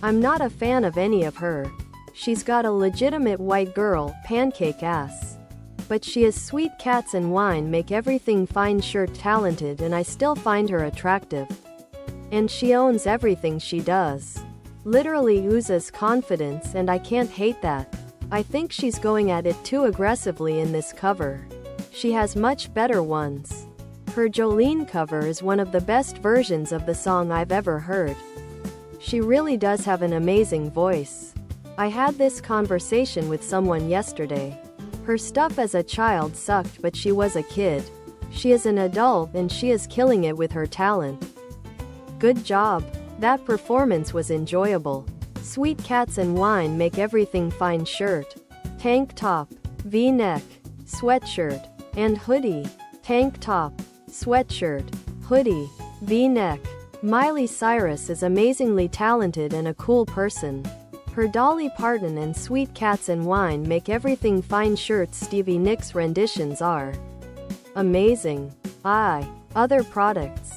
I'm not a fan of any of her. She's got a legitimate white girl, pancake ass. But she is sweet. Cats and wine make everything fine. Shirt talented, and I still find her attractive. And she owns everything she does. Literally oozes confidence, and I can't hate that. I think she's going at it too aggressively in this cover. She has much better ones. Her Jolene cover is one of the best versions of the song I've ever heard. She really does have an amazing voice. I had this conversation with someone yesterday. Her stuff as a child sucked, but she was a kid. She is an adult and she is killing it with her talent. Good job. That performance was enjoyable. Sweet. Cats and wine make everything fine. Shirt, tank top, V-neck, sweatshirt, and hoodie. Tank top, sweatshirt, hoodie, V-neck. Miley Cyrus is amazingly talented and a cool person. Her Dolly Parton and Sweet. Cats and wine make everything fine. Shirts. Stevie Nicks renditions are amazing. Other products.